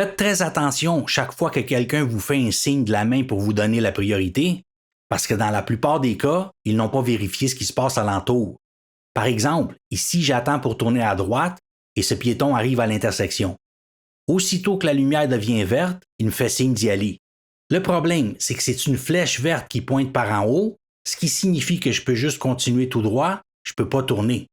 Faites très attention chaque fois que quelqu'un vous fait un signe de la main pour vous donner la priorité, parce que dans la plupart des cas, ils n'ont pas vérifié ce qui se passe alentour. Par exemple, ici j'attends pour tourner à droite et ce piéton arrive à l'intersection. Aussitôt que la lumière devient verte, il me fait signe d'y aller. Le problème, c'est que c'est une flèche verte qui pointe par en haut, ce qui signifie que je peux juste continuer tout droit, je ne peux pas tourner.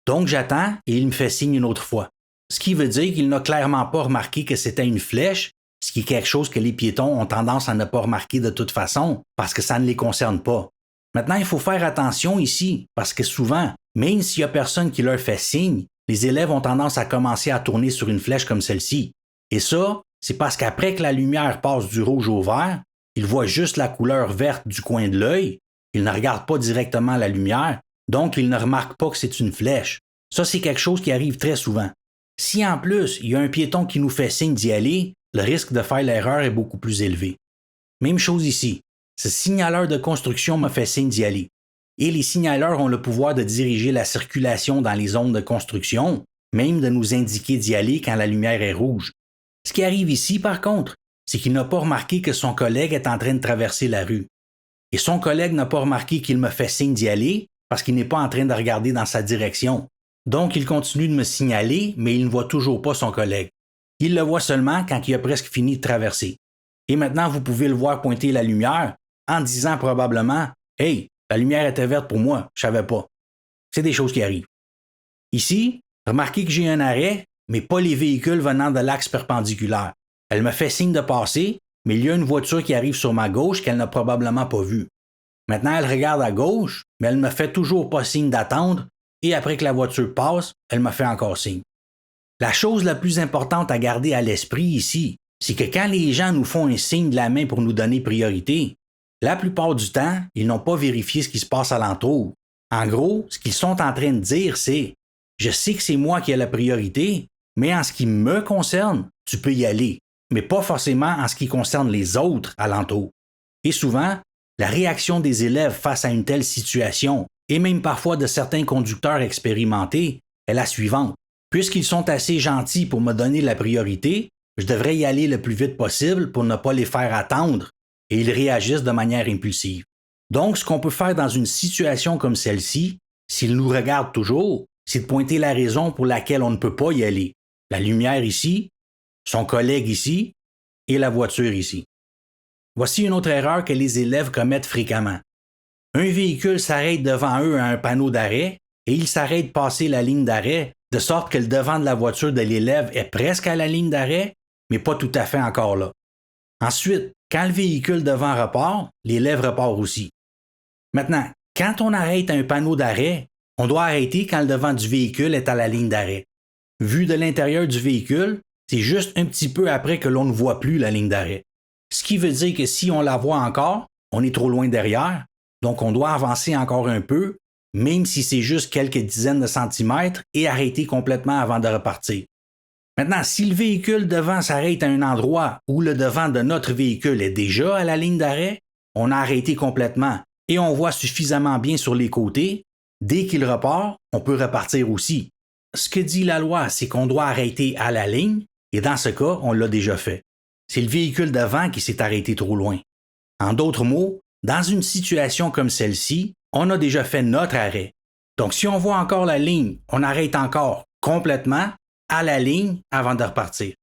Donc j'attends et il me fait signe une autre fois. Ce qui veut dire qu'il n'a clairement pas remarqué que c'était une flèche, ce qui est quelque chose que les piétons ont tendance à ne pas remarquer de toute façon, parce que ça ne les concerne pas. Maintenant, il faut faire attention ici, parce que souvent, même s'il n'y a personne qui leur fait signe, les élèves ont tendance à commencer à tourner sur une flèche comme celle-ci. Et ça, c'est parce qu'après que la lumière passe du rouge au vert, ils voient juste la couleur verte du coin de l'œil, ils ne regardent pas directement la lumière, donc ils ne remarquent pas que c'est une flèche. Ça, c'est quelque chose qui arrive très souvent. Si en plus, il y a un piéton qui nous fait signe d'y aller, le risque de faire l'erreur est beaucoup plus élevé. Même chose ici. Ce signaleur de construction me fait signe d'y aller. Et les signaleurs ont le pouvoir de diriger la circulation dans les zones de construction, même de nous indiquer d'y aller quand la lumière est rouge. Ce qui arrive ici, par contre, c'est qu'il n'a pas remarqué que son collègue est en train de traverser la rue. Et son collègue n'a pas remarqué qu'il me fait signe d'y aller parce qu'il n'est pas en train de regarder dans sa direction. Donc, il continue de me signaler, mais il ne voit toujours pas son collègue. Il le voit seulement quand il a presque fini de traverser. Et maintenant, vous pouvez le voir pointer la lumière en disant probablement « Hey, la lumière était verte pour moi, je savais pas. » C'est des choses qui arrivent. Ici, remarquez que j'ai un arrêt, mais pas les véhicules venant de l'axe perpendiculaire. Elle me fait signe de passer, mais il y a une voiture qui arrive sur ma gauche qu'elle n'a probablement pas vue. Maintenant, elle regarde à gauche, mais elle me fait toujours pas signe d'attendre, et après que la voiture passe, elle me fait encore signe. La chose la plus importante à garder à l'esprit ici, c'est que quand les gens nous font un signe de la main pour nous donner priorité, la plupart du temps, ils n'ont pas vérifié ce qui se passe alentour. En gros, ce qu'ils sont en train de dire, c'est « Je sais que c'est moi qui ai la priorité, mais en ce qui me concerne, tu peux y aller, mais pas forcément en ce qui concerne les autres alentours. » Et souvent, la réaction des élèves face à une telle situation, et même parfois de certains conducteurs expérimentés, est la suivante. Puisqu'ils sont assez gentils pour me donner la priorité, je devrais y aller le plus vite possible pour ne pas les faire attendre, et ils réagissent de manière impulsive. Donc, ce qu'on peut faire dans une situation comme celle-ci, s'ils nous regardent toujours, c'est de pointer la raison pour laquelle on ne peut pas y aller. La lumière ici, son collègue ici, et la voiture ici. Voici une autre erreur que les élèves commettent fréquemment. Un véhicule s'arrête devant eux à un panneau d'arrêt et il s'arrête de passer la ligne d'arrêt, de sorte que le devant de la voiture de l'élève est presque à la ligne d'arrêt, mais pas tout à fait encore là. Ensuite, quand le véhicule devant repart, l'élève repart aussi. Maintenant, quand on arrête à un panneau d'arrêt, on doit arrêter quand le devant du véhicule est à la ligne d'arrêt. Vu de l'intérieur du véhicule, c'est juste un petit peu après que l'on ne voit plus la ligne d'arrêt. Ce qui veut dire que si on la voit encore, on est trop loin derrière, donc on doit avancer encore un peu, même si c'est juste quelques dizaines de centimètres, et arrêter complètement avant de repartir. Maintenant, si le véhicule devant s'arrête à un endroit où le devant de notre véhicule est déjà à la ligne d'arrêt, on a arrêté complètement et on voit suffisamment bien sur les côtés. Dès qu'il repart, on peut repartir aussi. Ce que dit la loi, c'est qu'on doit arrêter à la ligne, et dans ce cas, on l'a déjà fait. C'est le véhicule devant qui s'est arrêté trop loin. En d'autres mots, dans une situation comme celle-ci, on a déjà fait notre arrêt. Donc, si on voit encore la ligne, on arrête encore complètement à la ligne avant de repartir.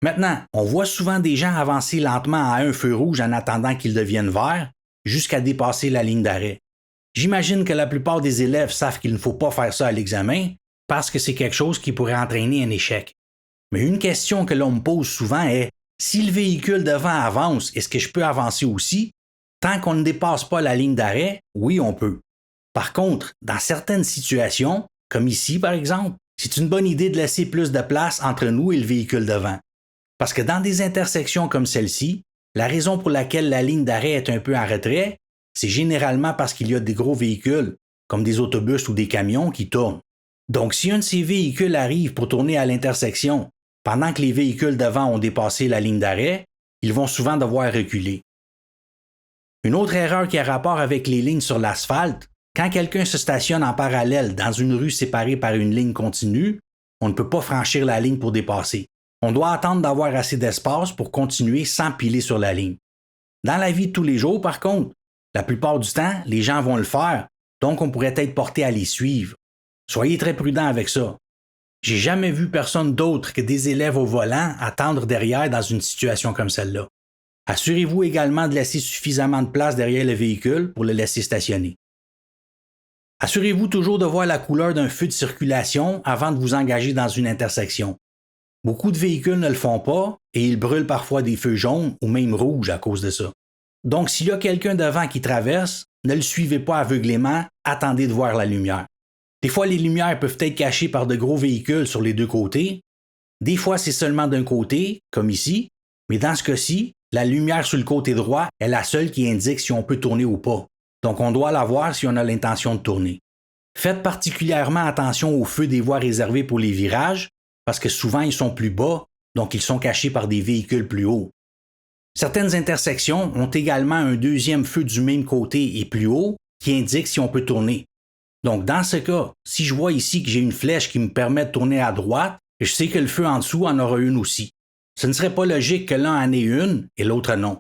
Maintenant, on voit souvent des gens avancer lentement à un feu rouge en attendant qu'il devienne vert, jusqu'à dépasser la ligne d'arrêt. J'imagine que la plupart des élèves savent qu'il ne faut pas faire ça à l'examen parce que c'est quelque chose qui pourrait entraîner un échec. Mais une question que l'on me pose souvent est « Si le véhicule devant avance, est-ce que je peux avancer aussi? » Tant qu'on ne dépasse pas la ligne d'arrêt, oui, on peut. Par contre, dans certaines situations, comme ici par exemple, c'est une bonne idée de laisser plus de place entre nous et le véhicule devant. Parce que dans des intersections comme celle-ci, la raison pour laquelle la ligne d'arrêt est un peu en retrait, c'est généralement parce qu'il y a des gros véhicules, comme des autobus ou des camions, qui tournent. Donc, si un de ces véhicules arrive pour tourner à l'intersection, pendant que les véhicules devant ont dépassé la ligne d'arrêt, ils vont souvent devoir reculer. Une autre erreur qui a rapport avec les lignes sur l'asphalte, quand quelqu'un se stationne en parallèle dans une rue séparée par une ligne continue, on ne peut pas franchir la ligne pour dépasser. On doit attendre d'avoir assez d'espace pour continuer sans piler sur la ligne. Dans la vie de tous les jours, par contre, la plupart du temps, les gens vont le faire, donc on pourrait être porté à les suivre. Soyez très prudents avec ça. J'ai jamais vu personne d'autre que des élèves au volant attendre derrière dans une situation comme celle-là. Assurez-vous également de laisser suffisamment de place derrière le véhicule pour le laisser stationner. Assurez-vous toujours de voir la couleur d'un feu de circulation avant de vous engager dans une intersection. Beaucoup de véhicules ne le font pas et ils brûlent parfois des feux jaunes ou même rouges à cause de ça. Donc s'il y a quelqu'un devant qui traverse, ne le suivez pas aveuglément, attendez de voir la lumière. Des fois, les lumières peuvent être cachées par de gros véhicules sur les deux côtés. Des fois, c'est seulement d'un côté, comme ici, mais dans ce cas-ci, la lumière sur le côté droit est la seule qui indique si on peut tourner ou pas. Donc on doit la voir si on a l'intention de tourner. Faites particulièrement attention aux feux des voies réservées pour les virages, parce que souvent ils sont plus bas, donc ils sont cachés par des véhicules plus hauts. Certaines intersections ont également un deuxième feu du même côté et plus haut qui indique si on peut tourner. Donc dans ce cas, si je vois ici que j'ai une flèche qui me permet de tourner à droite, je sais que le feu en dessous en aura une aussi. Ce ne serait pas logique que l'un en ait une et l'autre non.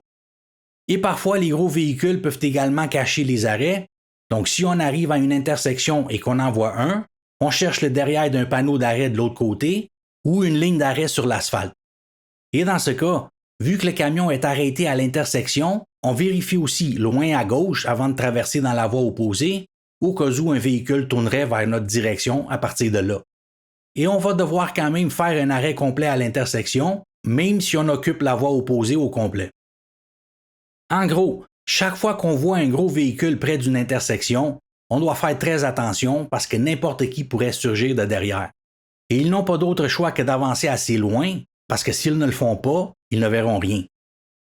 Et parfois, les gros véhicules peuvent également cacher les arrêts. Donc si on arrive à une intersection et qu'on en voit un, on cherche le derrière d'un panneau d'arrêt de l'autre côté ou une ligne d'arrêt sur l'asphalte. Et dans ce cas, vu que le camion est arrêté à l'intersection, on vérifie aussi loin à gauche avant de traverser dans la voie opposée, au cas où un véhicule tournerait vers notre direction à partir de là. Et on va devoir quand même faire un arrêt complet à l'intersection, même si on occupe la voie opposée au complet. En gros, chaque fois qu'on voit un gros véhicule près d'une intersection, on doit faire très attention parce que n'importe qui pourrait surgir de derrière. Et ils n'ont pas d'autre choix que d'avancer assez loin, parce que s'ils ne le font pas, ils ne verront rien.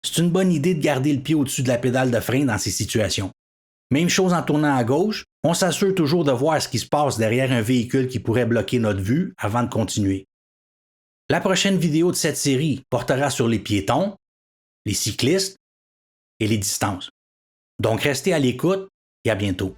C'est une bonne idée de garder le pied au-dessus de la pédale de frein dans ces situations. Même chose en tournant à gauche, on s'assure toujours de voir ce qui se passe derrière un véhicule qui pourrait bloquer notre vue avant de continuer. La prochaine vidéo de cette série portera sur les piétons, les cyclistes et les distances. Donc restez à l'écoute et à bientôt.